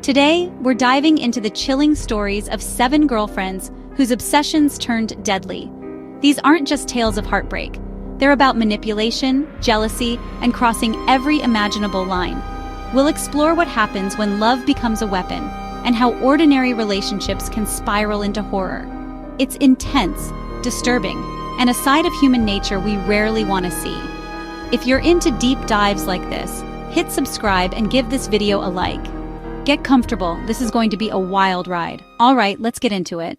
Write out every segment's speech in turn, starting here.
Today, we're diving into the chilling stories of 7 girlfriends whose obsessions turned deadly. These aren't just tales of heartbreak. They're about manipulation, jealousy, and crossing every imaginable line. We'll explore what happens when love becomes a weapon, and how ordinary relationships can spiral into horror. It's intense, disturbing, and a side of human nature we rarely want to see. If you're into deep dives like this, hit subscribe and give this video a like. Get comfortable, this is going to be a wild ride. Alright, let's get into it.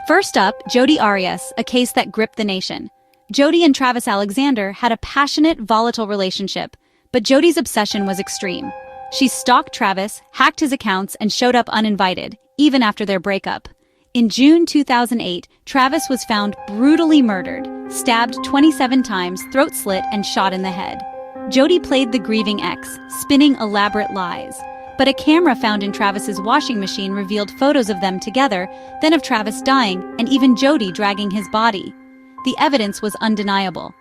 First up, Jodi Arias, a case that gripped the nation. Jodi and Travis Alexander had a passionate, volatile relationship, but Jodi's obsession was extreme. She stalked Travis, hacked his accounts, and showed up uninvited, even after their breakup. In June 2008, Travis was found brutally murdered, stabbed 27 times, throat slit, and shot in the head. Jodi played the grieving ex, spinning elaborate lies. But a camera found in Travis's washing machine revealed photos of them together, then of Travis dying, and even Jodi dragging his body. The evidence was undeniable.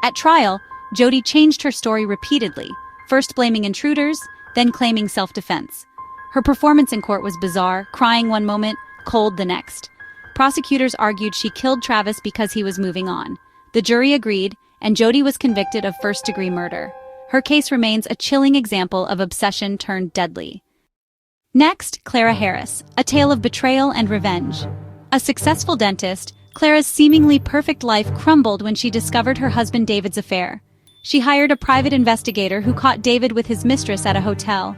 At trial, Jodi changed her story repeatedly, first blaming intruders, then claiming self-defense. Her performance in court was bizarre, crying one moment, cold the next. Prosecutors argued she killed Travis because he was moving on. The jury agreed, and Jodi was convicted of first-degree murder. Her case remains a chilling example of obsession turned deadly. Next, Clara Harris, a tale of betrayal and revenge. A successful dentist, Clara's seemingly perfect life crumbled when she discovered her husband David's affair. She hired a private investigator who caught David with his mistress at a hotel.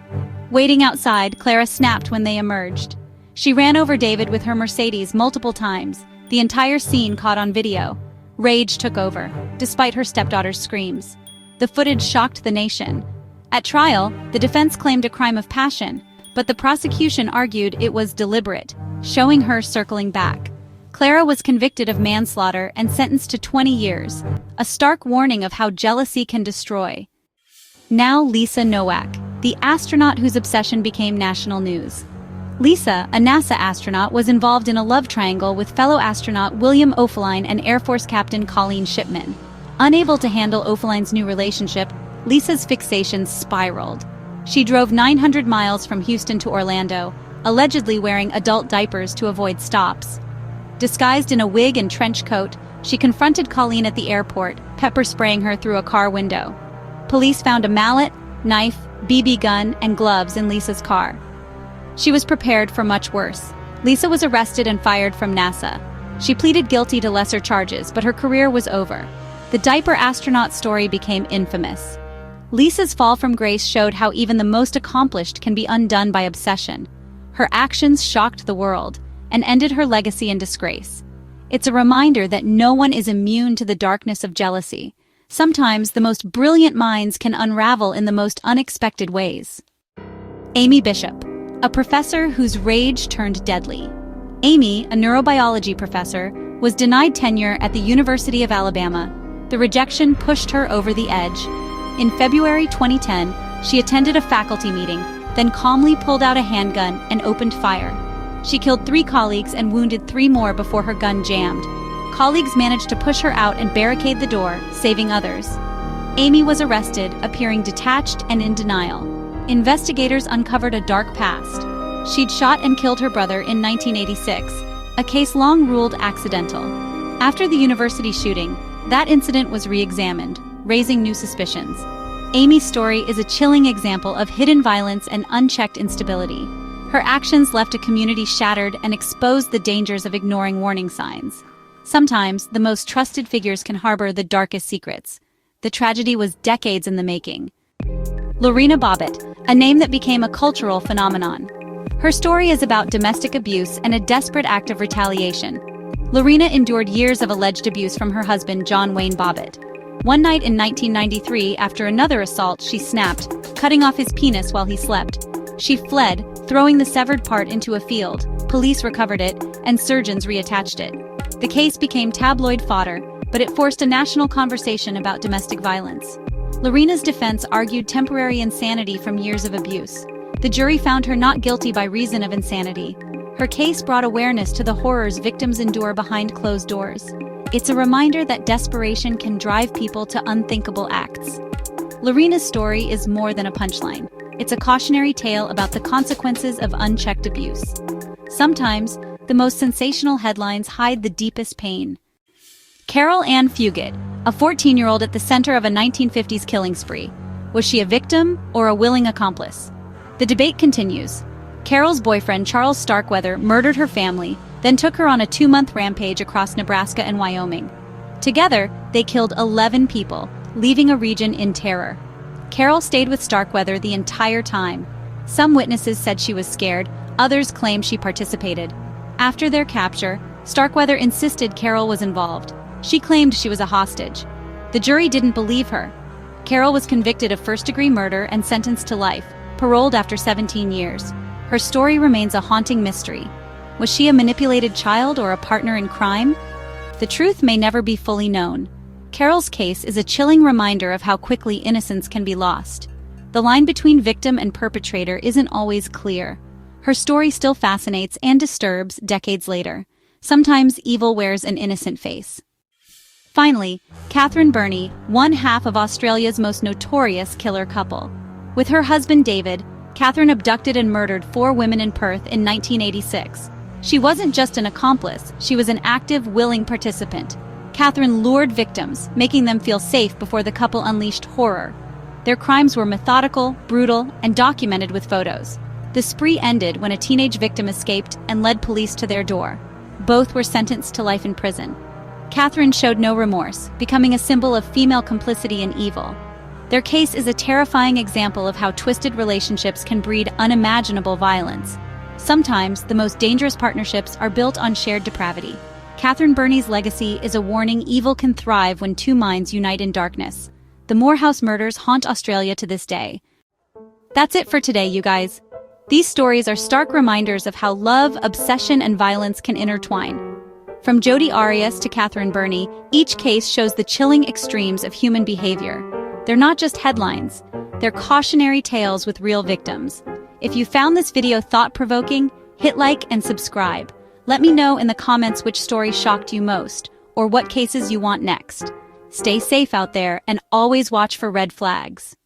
Waiting outside, Clara snapped when they emerged. She ran over David with her Mercedes multiple times, the entire scene caught on video. Rage took over, despite her stepdaughter's screams. The footage shocked the nation. At trial, the defense claimed a crime of passion, but the prosecution argued it was deliberate, showing her circling back. Clara was convicted of manslaughter and sentenced to 20 years, a stark warning of how jealousy can destroy. Now Lisa Nowak, the astronaut whose obsession became national news. Lisa, a NASA astronaut, was involved in a love triangle with fellow astronaut William Oefelein and Air Force Captain Colleen Shipman. Unable to handle Oeffelein's new relationship, Lisa's fixation spiraled. She drove 900 miles from Houston to Orlando, allegedly wearing adult diapers to avoid stops. Disguised in a wig and trench coat, she confronted Colleen at the airport, pepper spraying her through a car window. Police found a mallet, knife, BB gun, and gloves in Lisa's car. She was prepared for much worse. Lisa was arrested and fired from NASA. She pleaded guilty to lesser charges, but her career was over. The diaper astronaut story became infamous. Lisa's fall from grace showed how even the most accomplished can be undone by obsession. Her actions shocked the world and ended her legacy in disgrace. It's a reminder that no one is immune to the darkness of jealousy. Sometimes the most brilliant minds can unravel in the most unexpected ways. Amy Bishop, a professor whose rage turned deadly. Amy, a neurobiology professor, was denied tenure at the University of Alabama. The rejection pushed her over the edge. In February 2010, she attended a faculty meeting, then calmly pulled out a handgun and opened fire. She killed 3 colleagues and wounded 3 more before her gun jammed. Colleagues managed to push her out and barricade the door, saving others. Amy was arrested, appearing detached and in denial. Investigators uncovered a dark past. She'd shot and killed her brother in 1986, a case long ruled accidental. After the university shooting, that incident was re-examined, raising new suspicions. Amy's story is a chilling example of hidden violence and unchecked instability. Her actions left a community shattered and exposed the dangers of ignoring warning signs. Sometimes, the most trusted figures can harbor the darkest secrets. The tragedy was decades in the making. Lorena Bobbitt, a name that became a cultural phenomenon. Her story is about domestic abuse and a desperate act of retaliation. Lorena endured years of alleged abuse from her husband, John Wayne Bobbitt. One night in 1993, after another assault, she snapped, cutting off his penis while he slept. She fled, throwing the severed part into a field. Police recovered it, and surgeons reattached it. The case became tabloid fodder, but it forced a national conversation about domestic violence. Lorena's defense argued temporary insanity from years of abuse. The jury found her not guilty by reason of insanity. Her case brought awareness to the horrors victims endure behind closed doors. It's a reminder that desperation can drive people to unthinkable acts. Lorena's story is more than a punchline. It's a cautionary tale about the consequences of unchecked abuse. Sometimes, the most sensational headlines hide the deepest pain. Carol Ann Fugit, a 14-year-old at the center of a 1950s killing spree. Was she a victim or a willing accomplice? The debate continues. Carol's boyfriend, Charles Starkweather, murdered her family, then took her on a 2-month rampage across Nebraska and Wyoming. Together, they killed 11 people, leaving a region in terror. Carol stayed with Starkweather the entire time. Some witnesses said she was scared, others claimed she participated. After their capture, Starkweather insisted Carol was involved. She claimed she was a hostage. The jury didn't believe her. Carol was convicted of first-degree murder and sentenced to life, paroled after 17 years. Her story remains a haunting mystery. Was she a manipulated child or a partner in crime? The truth may never be fully known. Carol's case is a chilling reminder of how quickly innocence can be lost. The line between victim and perpetrator isn't always clear. Her story still fascinates and disturbs decades later. Sometimes evil wears an innocent face. Finally, Catherine Burney, one half of Australia's most notorious killer couple. With her husband David, Catherine abducted and murdered 4 women in Perth in 1986. She wasn't just an accomplice, she was an active, willing participant. Catherine lured victims, making them feel safe before the couple unleashed horror. Their crimes were methodical, brutal, and documented with photos. The spree ended when a teenage victim escaped and led police to their door. Both were sentenced to life in prison. Catherine showed no remorse, becoming a symbol of female complicity in evil. Their case is a terrifying example of how twisted relationships can breed unimaginable violence. Sometimes, the most dangerous partnerships are built on shared depravity. Catherine Burney's legacy is a warning evil can thrive when 2 minds unite in darkness. The Morehouse murders haunt Australia to this day. That's it for today, you guys. These stories are stark reminders of how love, obsession, and violence can intertwine. From Jodi Arias to Catherine Burney, each case shows the chilling extremes of human behavior. They're not just headlines, they're cautionary tales with real victims. If you found this video thought-provoking, hit like and subscribe. Let me know in the comments which story shocked you most, or what cases you want next. Stay safe out there and always watch for red flags.